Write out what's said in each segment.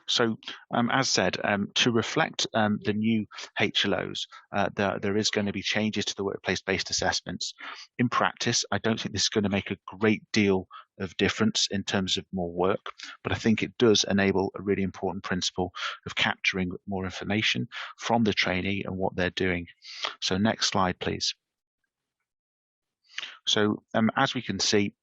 So, as said, to reflect the new HLOs, there is going to be changes to the workplace-based assessments. In practice, I don't think this is going to make a great deal of difference in terms of more work, but I think it does enable a really important principle of capturing more information from the trainee and what they're doing. So next slide, please. So as we can see,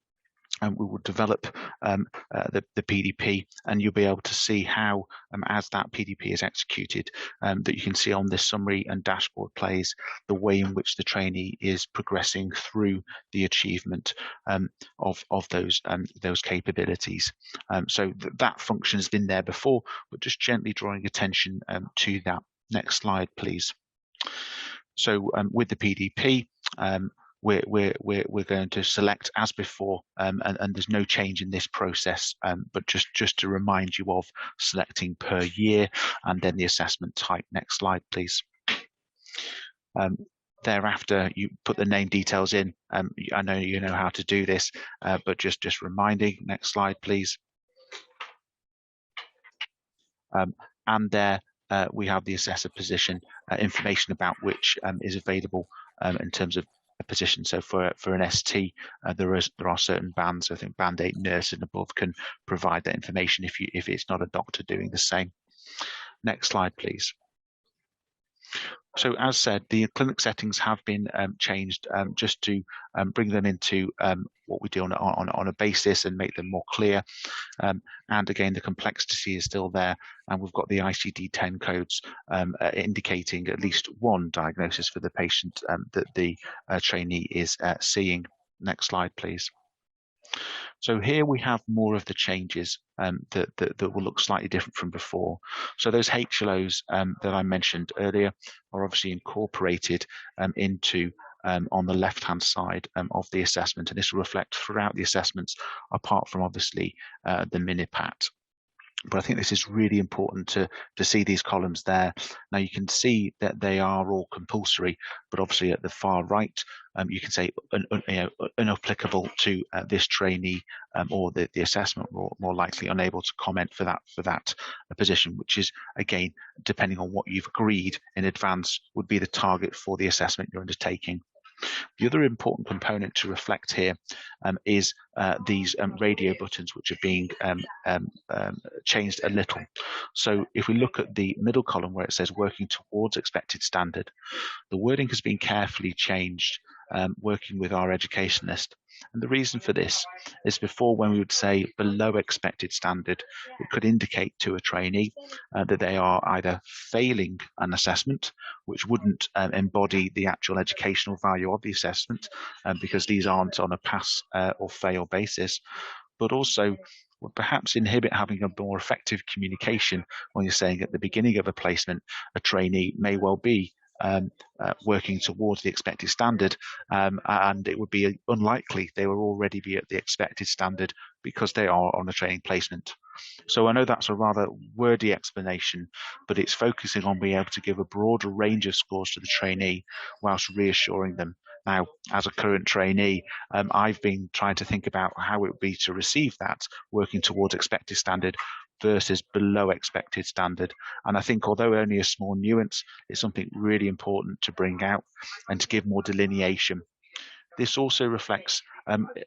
we will develop the PDP, and you'll be able to see how, as that PDP is executed, that you can see on this summary and dashboard plays the way in which the trainee is progressing through the achievement of those capabilities. So that function has been there before, but just gently drawing attention to that. Next slide, please. So with the PDP, we're going to select as before, and there's no change in this process, but just to remind you of selecting per year and then the assessment type. Next slide, please. Thereafter, you put the name details in. I know you know how to do this, but just reminding. Next slide, please. And there we have the assessor position, information about which is available in terms of a position. So for an ST, there are certain bands. I think band 8 nurse and above can provide that information if it's not a doctor doing the same. Next slide, please. So as said, the clinic settings have been changed just to bring them into what we do on a basis and make them more clear. And again, the complexity is still there, and we've got the ICD-10 codes indicating at least one diagnosis for the patient that the trainee is seeing. Next slide, please. So here we have more of the changes that will look slightly different from before. So those HLOs that I mentioned earlier are obviously incorporated into on the left-hand side of the assessment, and this will reflect throughout the assessments, apart from obviously the Minipat. But I think this is really important to see these columns there. Now you can see that they are all compulsory, but obviously at the far right, you can say inapplicable to this trainee, or the assessment, more likely unable to comment for that position, which is, again, depending on what you've agreed in advance, would be the target for the assessment you're undertaking. The other important component to reflect here is these radio buttons, which are being changed a little. So if we look at the middle column where it says working towards expected standard, the wording has been carefully changed, working with our educationalist. And the reason for this is before, when we would say below expected standard, it could indicate to a trainee that they are either failing an assessment, which wouldn't embody the actual educational value of the assessment, because these aren't on a pass or fail basis, but also would perhaps inhibit having a more effective communication when you're saying at the beginning of a placement, a trainee may well be working towards the expected standard, and it would be unlikely they will already be at the expected standard because they are on a training placement. So I know that's a rather wordy explanation, but it's focusing on being able to give a broader range of scores to the trainee whilst reassuring them. Now, as a current trainee, I've been trying to think about how it would be to receive that working towards expected standard versus below expected standard. And I think, although only a small nuance, it's something really important to bring out and to give more delineation. This also reflects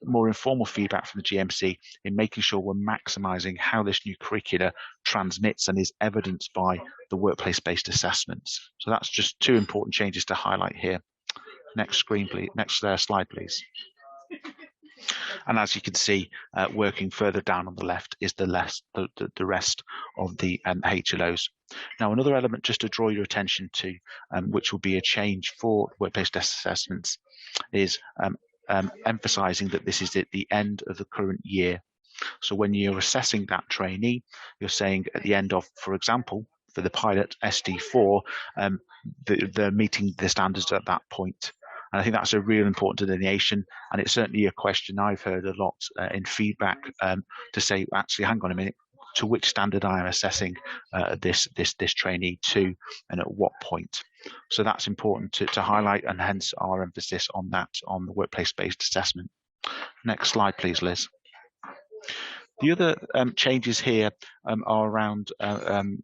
more informal feedback from the GMC in making sure we're maximising how this new curricula transmits and is evidenced by the workplace-based assessments. So that's just two important changes to highlight here. Next screen, please. Next slide, please. And as you can see, working further down on the left is the rest of the HLOs. Now, another element just to draw your attention to, which will be a change for work-based assessments, is emphasising that this is at the end of the current year. So when you're assessing that trainee, you're saying at the end of, for example, for the pilot SD4, they're meeting the standards at that point. And I think that's a real important delineation, and it's certainly a question I've heard a lot in feedback, to say, actually, hang on a minute, to which standard I am assessing this trainee to, and at what point. So that's important to highlight, and hence our emphasis on that, on the workplace-based assessment. Next slide, please, Liz. The other changes here are around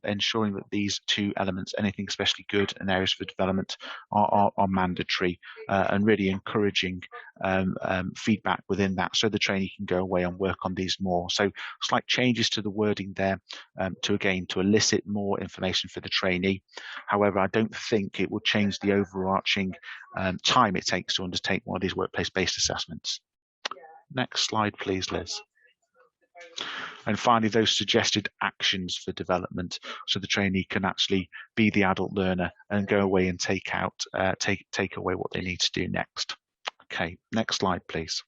ensuring that these two elements, anything especially good and areas for development, are mandatory, and really encouraging feedback within that, so the trainee can go away and work on these more. So slight changes to the wording there to elicit more information for the trainee. However, I don't think it will change the overarching time it takes to undertake one of these workplace-based assessments. Next slide, please, Liz. And finally, those suggested actions for development, so the trainee can actually be the adult learner and go away and take away what they need to do next. Okay, next slide, please.